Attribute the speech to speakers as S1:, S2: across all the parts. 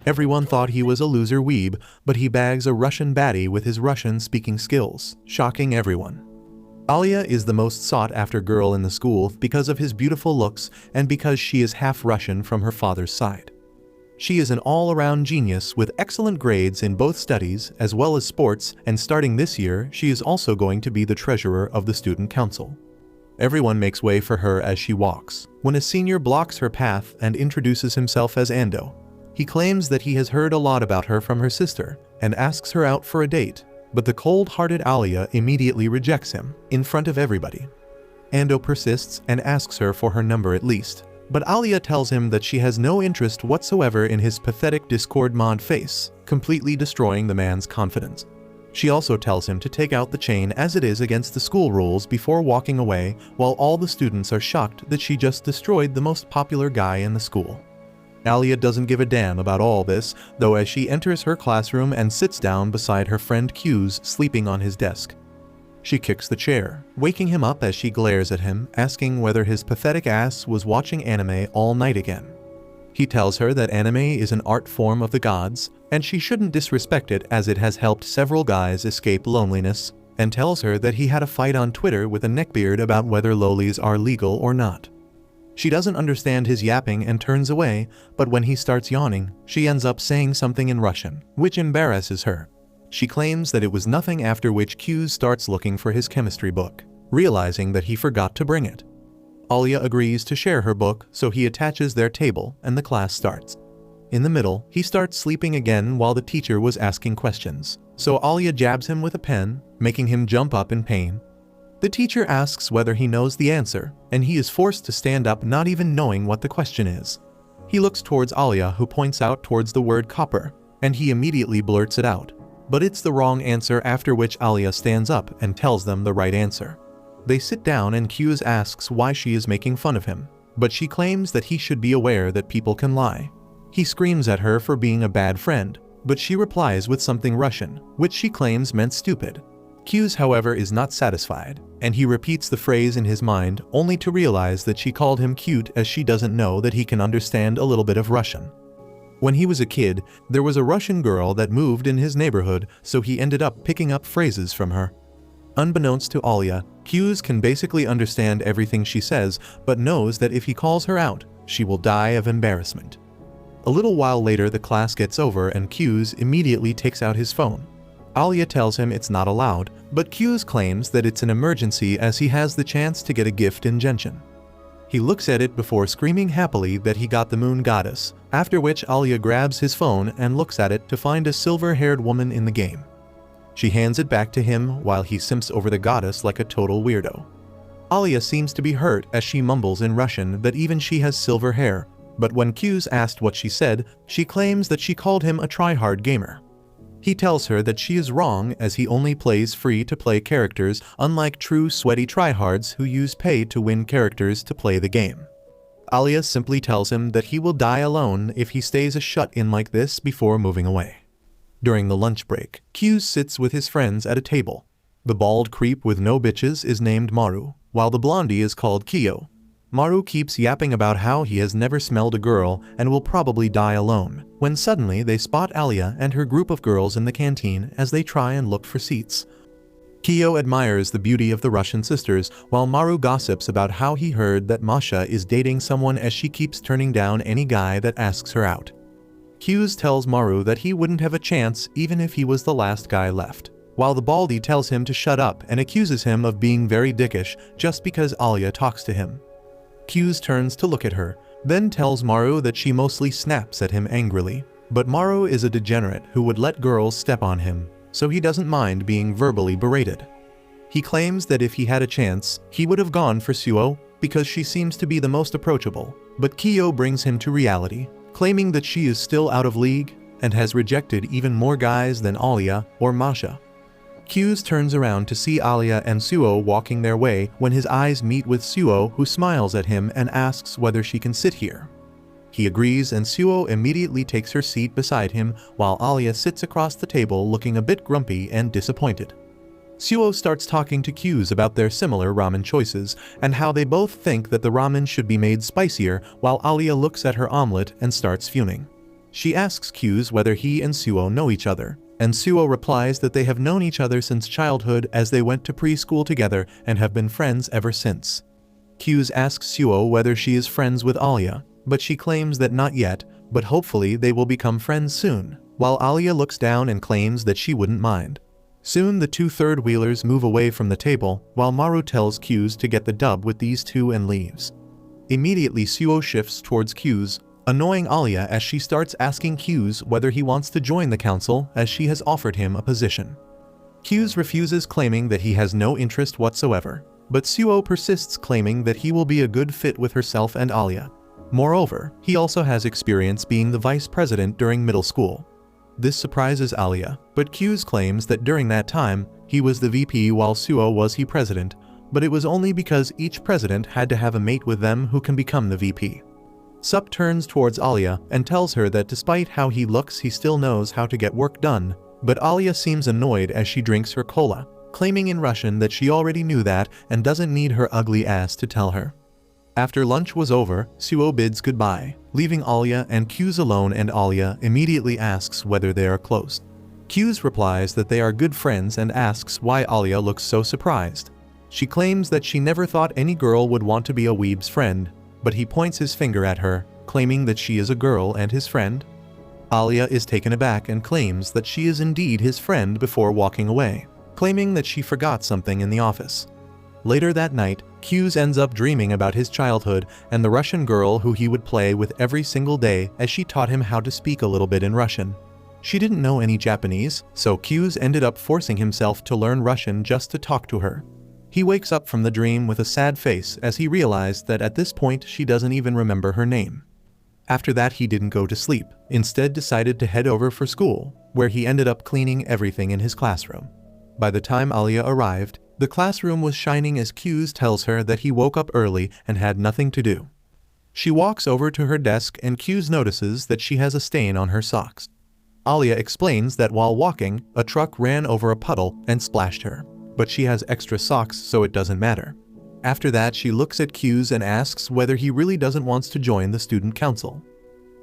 S1: Everyone thought he was a loser weeb, but he bags a Russian baddie with his Russian-speaking skills, shocking everyone. Alya is the most sought-after girl in the school because of his beautiful looks and because she is half Russian from her father's side. She is an all-around genius with excellent grades in both studies as well as sports, and starting this year, she is also going to be the treasurer of the student council. Everyone makes way for her as she walks, when a senior blocks her path and introduces himself as Ando. He claims that he has heard a lot about her from her sister and asks her out for a date, but the cold-hearted Alya immediately rejects him in front of everybody. Ando persists and asks her for her number at least, but Alya tells him that she has no interest whatsoever in his pathetic Discord mod face, completely destroying the man's confidence. She also tells him to take out the chain as it is against the school rules before walking away, while all the students are shocked that she just destroyed the most popular guy in the school. Alya doesn't give a damn about all this, though, as she enters her classroom and sits down beside her friend Q's sleeping on his desk. She kicks the chair, waking him up as she glares at him, asking whether his pathetic ass was watching anime all night again. He tells her that anime is an art form of the gods, and she shouldn't disrespect it as it has helped several guys escape loneliness, and tells her that he had a fight on Twitter with a neckbeard about whether lolis are legal or not. She doesn't understand his yapping and turns away, but when he starts yawning, she ends up saying something in Russian, which embarrasses her. She claims that it was nothing, after which Q starts looking for his chemistry book, realizing that he forgot to bring it. Alya agrees to share her book, so he attaches their table and the class starts. In the middle, he starts sleeping again while the teacher was asking questions, so Alya jabs him with a pen, making him jump up in pain. The teacher asks whether he knows the answer, and he is forced to stand up, not even knowing what the question is. He looks towards Alya, who points out towards the word copper, and he immediately blurts it out. But it's the wrong answer, after which Alya stands up and tells them the right answer. They sit down and Q's asks why she is making fun of him, but she claims that he should be aware that people can lie. He screams at her for being a bad friend, but she replies with something Russian, which she claims meant stupid. Q's, however, is not satisfied, and he repeats the phrase in his mind only to realize that she called him cute, as she doesn't know that he can understand a little bit of Russian. When he was a kid, there was a Russian girl that moved in his neighborhood, so he ended up picking up phrases from her. Unbeknownst to Alya, Q's can basically understand everything she says, but knows that if he calls her out, she will die of embarrassment. A little while later, the class gets over and Q's immediately takes out his phone. Alya tells him it's not allowed, but Q's claims that it's an emergency as he has the chance to get a gift in Genshin. He looks at it before screaming happily that he got the moon goddess, after which Alya grabs his phone and looks at it to find a silver-haired woman in the game. She hands it back to him while he simps over the goddess like a total weirdo. Alya seems to be hurt as she mumbles in Russian that even she has silver hair, but when Q's asked what she said, she claims that she called him a try-hard gamer. He tells her that she is wrong, as he only plays free-to-play characters, unlike true sweaty tryhards who use pay to win characters to play the game. Alya simply tells him that he will die alone if he stays a shut-in like this before moving away. During the lunch break, Q sits with his friends at a table. The bald creep with no bitches is named Maru, while the blondie is called Kyo. Maru keeps yapping about how he has never smelled a girl and will probably die alone, when suddenly they spot Alya and her group of girls in the canteen as they try and look for seats. Kyo admires the beauty of the Russian sisters, while Maru gossips about how he heard that Masha is dating someone as she keeps turning down any guy that asks her out. Q's tells Maru that he wouldn't have a chance even if he was the last guy left, while the baldy tells him to shut up and accuses him of being very dickish just because Alya talks to him. Q's turns to look at her, then tells Maru that she mostly snaps at him angrily, but Maru is a degenerate who would let girls step on him, so he doesn't mind being verbally berated. He claims that if he had a chance, he would have gone for Suo because she seems to be the most approachable, but Kyo brings him to reality, claiming that she is still out of league and has rejected even more guys than Alya or Masha. Q's turns around to see Alya and Suo walking their way when his eyes meet with Suo, who smiles at him and asks whether she can sit here. He agrees and Suo immediately takes her seat beside him while Alya sits across the table looking a bit grumpy and disappointed. Suo starts talking to Q's about their similar ramen choices and how they both think that the ramen should be made spicier, while Alya looks at her omelet and starts fuming. She asks Q's whether he and Suo know each other, and Suo replies that they have known each other since childhood as they went to preschool together and have been friends ever since. Q's asks Suo whether she is friends with Alya, but she claims that not yet, but hopefully they will become friends soon, while Alya looks down and claims that she wouldn't mind. Soon the two third-wheelers move away from the table, while Maru tells Q's to get the dub with these two and leaves. Immediately Suo shifts towards Q's, annoying Alya as she starts asking Q's whether he wants to join the council as she has offered him a position. Q's refuses, claiming that he has no interest whatsoever, but Suo persists, claiming that he will be a good fit with herself and Alya. Moreover, he also has experience being the vice president during middle school. This surprises Alya, but Q's claims that during that time, he was the VP while Suo was he president, but it was only because each president had to have a mate with them who can become the VP. Sup turns towards Alya and tells her that despite how he looks, he still knows how to get work done, but Alya seems annoyed as she drinks her cola, claiming in Russian that she already knew that and doesn't need her ugly ass to tell her. After lunch was over, Suo bids goodbye, leaving Alya and Q's alone, and Alya immediately asks whether they are close. Q's replies that they are good friends and asks why Alya looks so surprised. She claims that she never thought any girl would want to be a weeb's friend, but he points his finger at her, claiming that she is a girl and his friend. Alya is taken aback and claims that she is indeed his friend before walking away, claiming that she forgot something in the office. Later that night, Q's ends up dreaming about his childhood and the Russian girl who he would play with every single day as she taught him how to speak a little bit in Russian. She didn't know any Japanese, so Q's ended up forcing himself to learn Russian just to talk to her. He wakes up from the dream with a sad face as he realized that at this point she doesn't even remember her name. After that he didn't go to sleep, instead decided to head over for school, where he ended up cleaning everything in his classroom. By the time Alya arrived, the classroom was shining as Q's tells her that he woke up early and had nothing to do. She walks over to her desk and Q's notices that she has a stain on her socks. Alya explains that while walking, a truck ran over a puddle and splashed her, but she has extra socks so it doesn't matter. After that she looks at Q's and asks whether he really doesn't want to join the student council.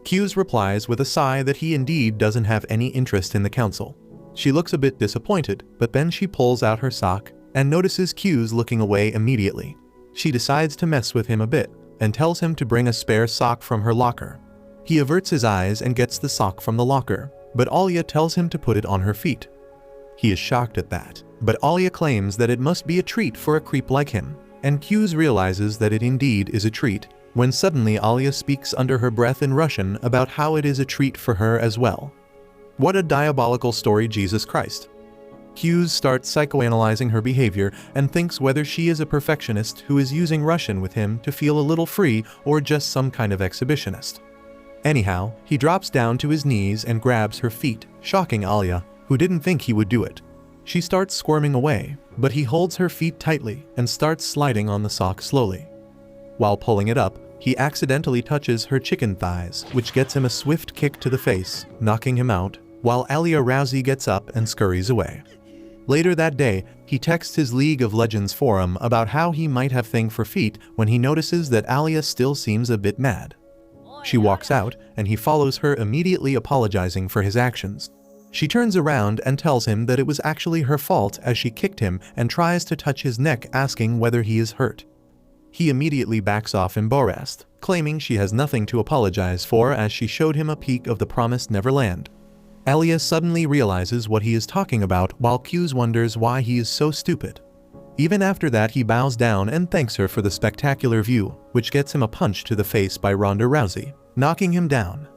S1: Q's replies with a sigh that he indeed doesn't have any interest in the council. She looks a bit disappointed, but then she pulls out her sock and notices Q's looking away immediately. She decides to mess with him a bit and tells him to bring a spare sock from her locker. He averts his eyes and gets the sock from the locker, but Alya tells him to put it on her feet. He is shocked at that, but Alya claims that it must be a treat for a creep like him, and Q's realizes that it indeed is a treat, when suddenly Alya speaks under her breath in Russian about how it is a treat for her as well. What a diabolical story, Jesus Christ. Q's starts psychoanalyzing her behavior and thinks whether she is a perfectionist who is using Russian with him to feel a little free or just some kind of exhibitionist. Anyhow, he drops down to his knees and grabs her feet, shocking Alya, who didn't think he would do it. She starts squirming away, but he holds her feet tightly and starts sliding on the sock slowly. While pulling it up, he accidentally touches her chicken thighs, which gets him a swift kick to the face, knocking him out, while Alya Rousey gets up and scurries away. Later that day, he texts his League of Legends forum about how he might have thing for feet when he notices that Alya still seems a bit mad. She walks out, and he follows her, immediately apologizing for his actions. She turns around and tells him that it was actually her fault as she kicked him and tries to touch his neck, asking whether he is hurt. He immediately backs off embarrassed, claiming she has nothing to apologize for as she showed him a peek of the promised Neverland. Alya suddenly realizes what he is talking about while Q's wonders why he is so stupid. Even after that he bows down and thanks her for the spectacular view, which gets him a punch to the face by Ronda Rousey, knocking him down.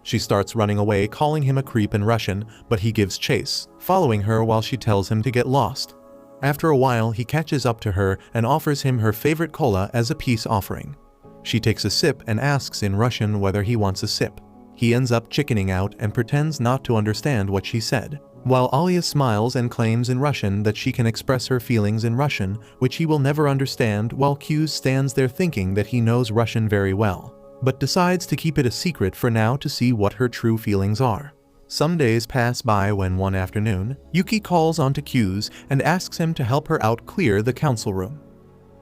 S1: She starts running away, calling him a creep in Russian, but he gives chase, following her while she tells him to get lost. After a while he catches up to her and offers him her favorite cola as a peace offering. She takes a sip and asks in Russian whether he wants a sip. He ends up chickening out and pretends not to understand what she said, while Alya smiles and claims in Russian that she can express her feelings in Russian, which he will never understand, while Q stands there thinking that he knows Russian very well, but decides to keep it a secret for now to see what her true feelings are. Some days pass by when one afternoon, Yuki calls onto Q's and asks him to help her out clear the council room.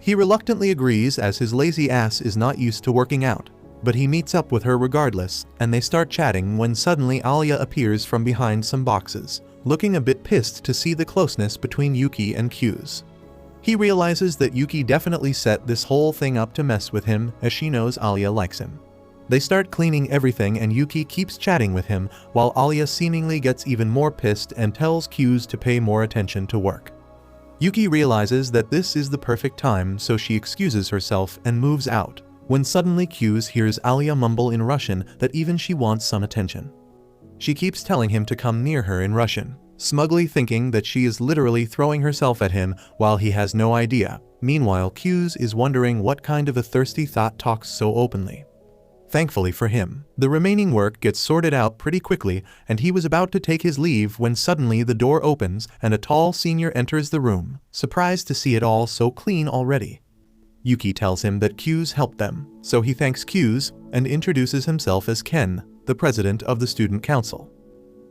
S1: He reluctantly agrees as his lazy ass is not used to working out. but he meets up with her regardless, and they start chatting when suddenly Alya appears from behind some boxes, looking a bit pissed to see the closeness between Yuki and Q's. He realizes that Yuki definitely set this whole thing up to mess with him, as she knows Alya likes him. They start cleaning everything and Yuki keeps chatting with him, while Alya seemingly gets even more pissed and tells Q's to pay more attention to work. Yuki realizes that this is the perfect time, so she excuses herself and moves out, when suddenly Q's hears Alya mumble in Russian that even she wants some attention. She keeps telling him to come near her in Russian, smugly thinking that she is literally throwing herself at him while he has no idea. Meanwhile, Q's is wondering what kind of a thirsty thought talks so openly. Thankfully for him, the remaining work gets sorted out pretty quickly, and he was about to take his leave when suddenly the door opens and a tall senior enters the room, surprised to see it all so clean already. Yuki tells him that Q's helped them, so he thanks Q's and introduces himself as Ken, the president of the student council.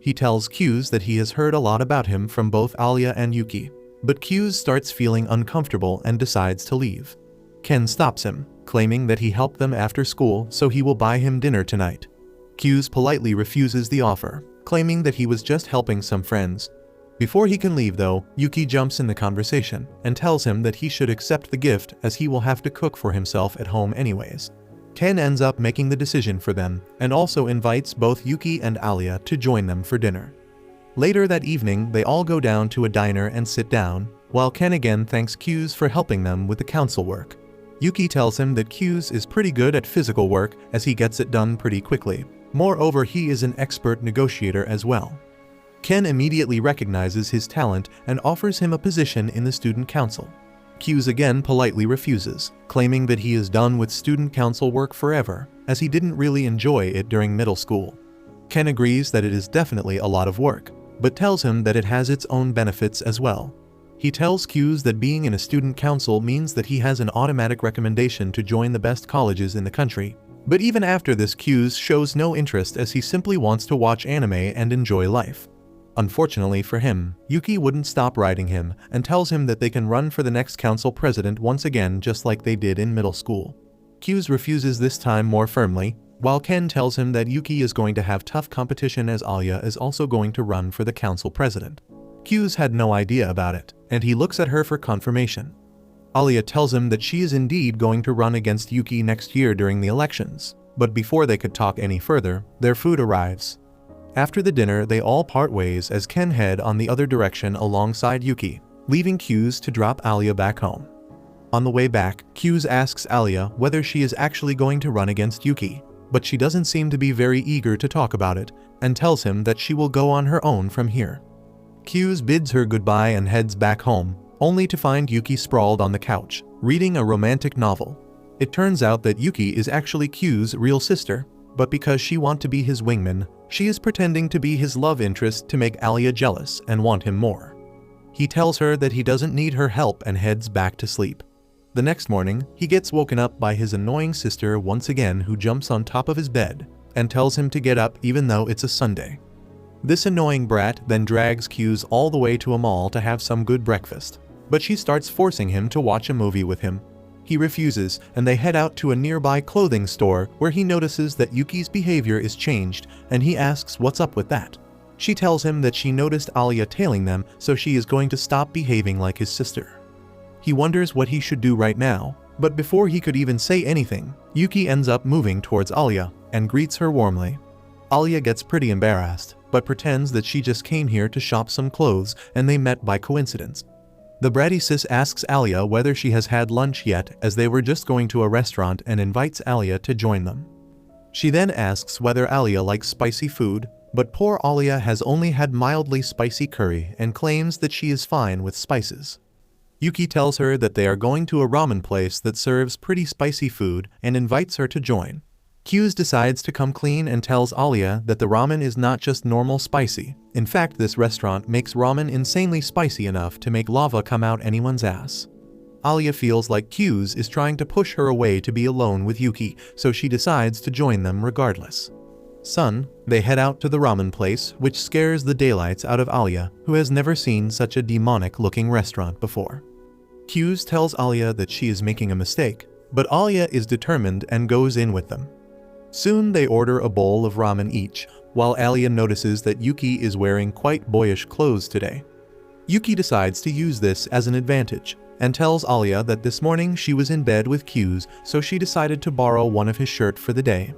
S1: He tells Q's that he has heard a lot about him from both Alya and Yuki, but Q's starts feeling uncomfortable and decides to leave. Ken stops him, claiming that he helped them after school so he will buy him dinner tonight. Q's politely refuses the offer, claiming that he was just helping some friends. Before he can leave though, Yuki jumps in the conversation and tells him that he should accept the gift as he will have to cook for himself at home anyways. Ken ends up making the decision for them and also invites both Yuki and Alya to join them for dinner. Later that evening, they all go down to a diner and sit down, while Ken again thanks Q's for helping them with the council work. Yuki tells him that Q's is pretty good at physical work as he gets it done pretty quickly. Moreover, he is an expert negotiator as well. Ken immediately recognizes his talent and offers him a position in the student council. Q's again politely refuses, claiming that he is done with student council work forever, as he didn't really enjoy it during middle school. Ken agrees that it is definitely a lot of work, but tells him that it has its own benefits as well. He tells Q's that being in a student council means that he has an automatic recommendation to join the best colleges in the country. But even after this, Q's shows no interest as he simply wants to watch anime and enjoy life. Unfortunately for him, Yuki wouldn't stop writing him and tells him that they can run for the next council president once again just like they did in middle school. Q's refuses this time more firmly, while Ken tells him that Yuki is going to have tough competition as Alya is also going to run for the council president. Q's had no idea about it, and he looks at her for confirmation. Alya tells him that she is indeed going to run against Yuki next year during the elections, but before they could talk any further, their food arrives. After the dinner, they all part ways as Ken head on the other direction alongside Yuki, leaving Q's to drop Alya back home. On the way back, Q's asks Alya whether she is actually going to run against Yuki, but she doesn't seem to be very eager to talk about it, and tells him that she will go on her own from here. Q's bids her goodbye and heads back home, only to find Yuki sprawled on the couch, reading a romantic novel. It turns out that Yuki is actually Q's real sister, but because she wants to be his wingman, she is pretending to be his love interest to make Alya jealous and want him more. He tells her that he doesn't need her help and heads back to sleep. The next morning, he gets woken up by his annoying sister once again, who jumps on top of his bed and tells him to get up even though it's a Sunday. This annoying brat then drags Q's all the way to a mall to have some good breakfast, but she starts forcing him to watch a movie with him. He refuses, and they head out to a nearby clothing store where he notices that Yuki's behavior is changed, and he asks what's up with that. She tells him that she noticed Alya tailing them, so she is going to stop behaving like his sister. He wonders what he should do right now, but before he could even say anything, Yuki ends up moving towards Alya and greets her warmly. Alya gets pretty embarrassed, but pretends that she just came here to shop some clothes and they met by coincidence. The bratty sis asks Alya whether she has had lunch yet, as they were just going to a restaurant, and invites Alya to join them. She then asks whether Alya likes spicy food, but poor Alya has only had mildly spicy curry and claims that she is fine with spices. Yuki tells her that they are going to a ramen place that serves pretty spicy food and invites her to join. Q's decides to come clean and tells Alya that the ramen is not just normal spicy. In fact, this restaurant makes ramen insanely spicy enough to make lava come out anyone's ass. Alya feels like Q's is trying to push her away to be alone with Yuki, so she decides to join them regardless. They head out to the ramen place, which scares the daylights out of Alya, who has never seen such a demonic-looking restaurant before. Q's tells Alya that she is making a mistake, but Alya is determined and goes in with them. Soon they order a bowl of ramen each, while Alya notices that Yuki is wearing quite boyish clothes today. Yuki decides to use this as an advantage, and tells Alya that this morning she was in bed with Q's, so she decided to borrow one of his shirts for the day.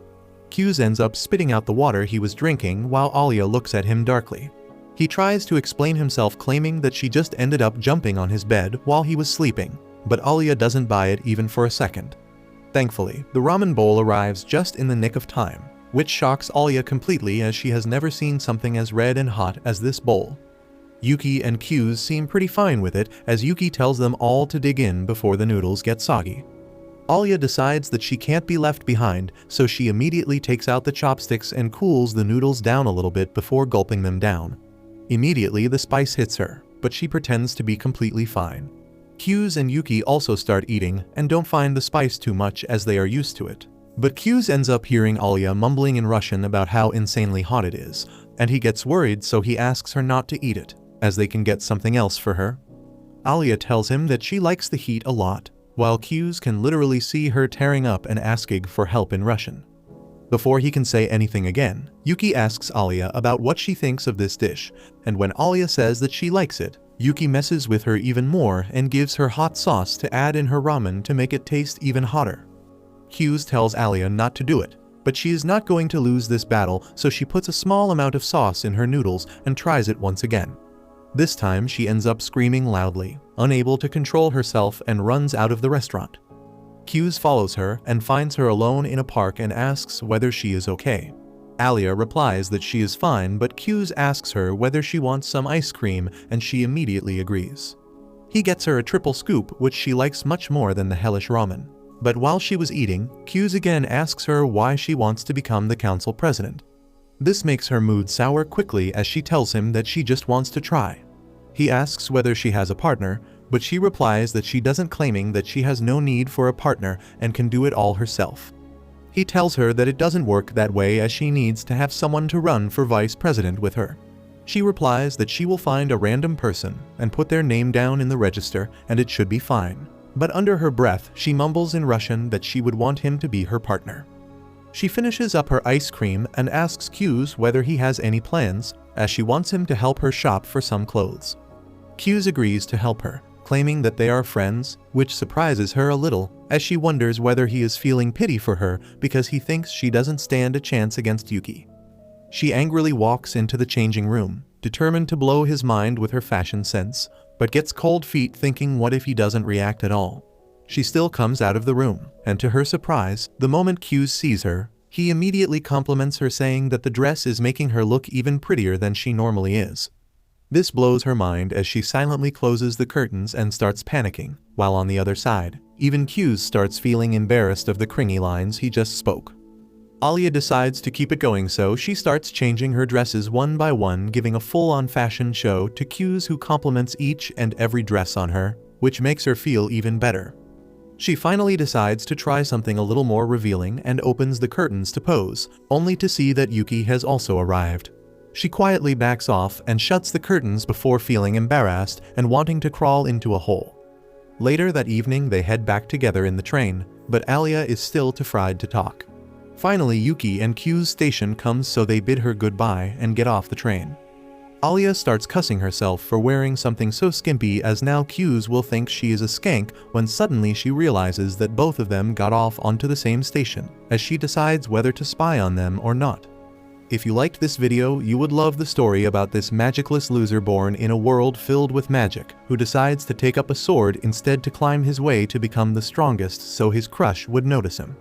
S1: Q's ends up spitting out the water he was drinking while Alya looks at him darkly. He tries to explain himself, claiming that she just ended up jumping on his bed while he was sleeping, but Alya doesn't buy it even for a second. Thankfully, the ramen bowl arrives just in the nick of time, which shocks Alya completely as she has never seen something as red and hot as this bowl. Yuki and Q's seem pretty fine with it as Yuki tells them all to dig in before the noodles get soggy. Alya decides that she can't be left behind, so she immediately takes out the chopsticks and cools the noodles down a little bit before gulping them down. Immediately the spice hits her, but she pretends to be completely fine. Q's and Yuki also start eating and don't find the spice too much as they are used to it. But Q's ends up hearing Alya mumbling in Russian about how insanely hot it is, and he gets worried, so he asks her not to eat it, as they can get something else for her. Alya tells him that she likes the heat a lot, while Q's can literally see her tearing up and asking for help in Russian. Before he can say anything again, Yuki asks Alya about what she thinks of this dish, and when Alya says that she likes it, Yuki messes with her even more and gives her hot sauce to add in her ramen to make it taste even hotter. Q's tells Alya not to do it, but she is not going to lose this battle, so she puts a small amount of sauce in her noodles and tries it once again. This time she ends up screaming loudly, unable to control herself, and runs out of the restaurant. Q's follows her and finds her alone in a park and asks whether she is okay. Alya replies that she is fine, but Q's asks her whether she wants some ice cream and she immediately agrees. He gets her a triple scoop, which she likes much more than the hellish ramen. But while she was eating, Q's again asks her why she wants to become the council president. This makes her mood sour quickly as she tells him that she just wants to try. He asks whether she has a partner, but she replies that she doesn't, claiming that she has no need for a partner and can do it all herself. He tells her that it doesn't work that way as she needs to have someone to run for vice president with her. She replies that she will find a random person and put their name down in the register and it should be fine. But under her breath, she mumbles in Russian that she would want him to be her partner. She finishes up her ice cream and asks Q's whether he has any plans, as she wants him to help her shop for some clothes. Q's agrees to help her, claiming that they are friends, which surprises her a little, as she wonders whether he is feeling pity for her because he thinks she doesn't stand a chance against Yuki. She angrily walks into the changing room, determined to blow his mind with her fashion sense, but gets cold feet thinking what if he doesn't react at all. She still comes out of the room, and to her surprise, the moment Q sees her, he immediately compliments her, saying that the dress is making her look even prettier than she normally is. This blows her mind as she silently closes the curtains and starts panicking, while on the other side, even Q starts feeling embarrassed of the cringy lines he just spoke. Alya decides to keep it going, so she starts changing her dresses one by one, giving a full-on fashion show to Q's, who compliments each and every dress on her, which makes her feel even better. She finally decides to try something a little more revealing and opens the curtains to pose, only to see that Yuki has also arrived. She quietly backs off and shuts the curtains before feeling embarrassed and wanting to crawl into a hole. Later that evening they head back together in the train, but Alya is still too fried to talk. Finally, Yuki and Q's station comes, so they bid her goodbye and get off the train. Alya starts cussing herself for wearing something so skimpy, as now Q's will think she is a skank, when suddenly she realizes that both of them got off onto the same station, as she decides whether to spy on them or not. If you liked this video, you would love the story about this magicless loser born in a world filled with magic, who decides to take up a sword instead to climb his way to become the strongest so his crush would notice him.